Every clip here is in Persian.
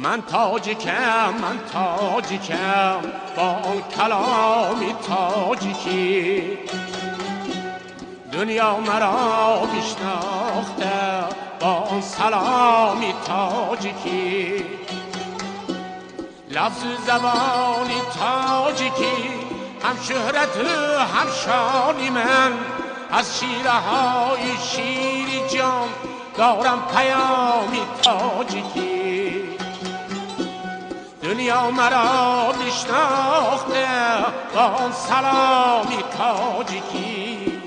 من تاجیکم من تاجیکم با اون کلامی تاجیکی دنیا مرا بشناخته با اون سلامی تاجیکی لفظ زبانی تاجیکی هم شهرت هم شانی من از شیره های شیری جان دارم پیامی تاجیکی دنیا مرا بشناخته با اون سلامی تاجیکی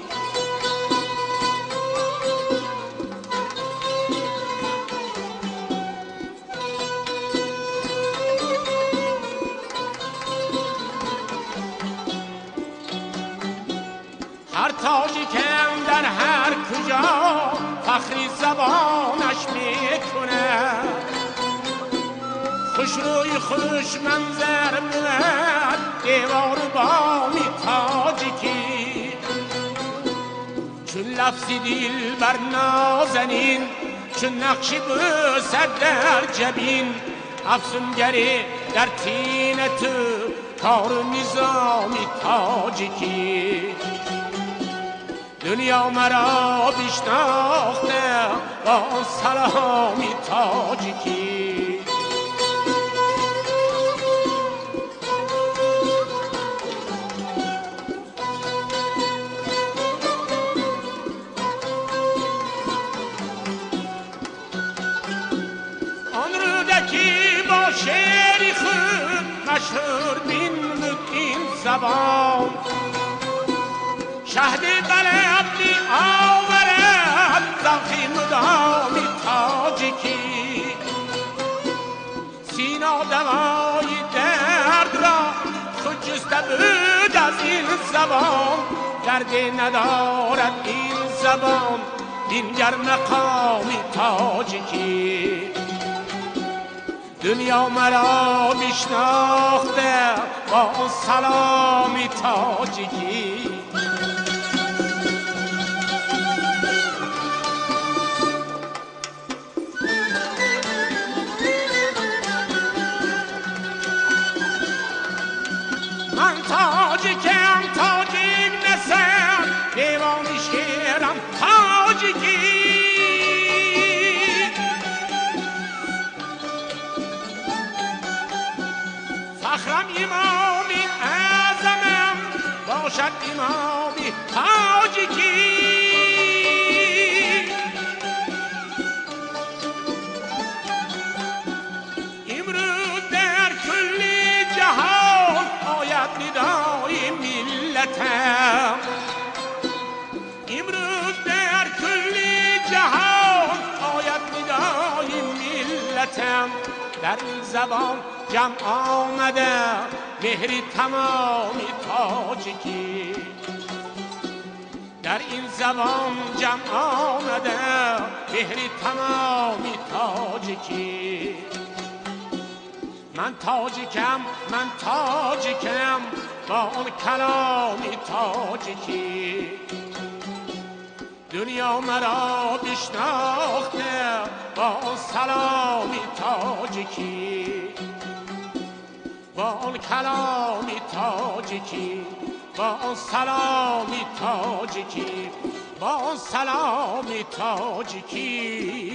هر تاجیکم در هر کجا فخری زبانش میکنه خوش روی خوش منظر بود دیوار بامی تاجیکی چون لفظی دل بر نازنین چون نقشی بسد در جبین افسونگری در تین تو کار نظامی تاجیکی دنیا مرا بشناخته با سلامی تاجیکی آن رودکی با شعری خود مشهور بین بود این زبان شهد بلد می آورد زخی مدامی تاجیکی سینا دوای درد را خود جسته بود از این زبان دردی ندارد این زبان بینگر مقامی تاجیکی دنیا مرا بشناخته با اون سلامی تاجیکی من تاجیکم تاجیک نسم دیوانی شیرم تاجیکی فخرم امامی اعظمم باشد امامی تاجیکی امروز در کل جهان آید ندای ملتم امروز در کل جهان آید ندای ملتم در این زبان جمع آمده مهری تمامی تاجیکی در این زبان جمع آمده مهری تمامی تاجیکی من تاجیکم من تاجیکم با اون کلامی تاجیکی دنیا مرا بشناخته با اون سلامی تاجیکی با اون کلامی تاجیکی با اون سلامی تاجیکی با اون سلامی تاجیکی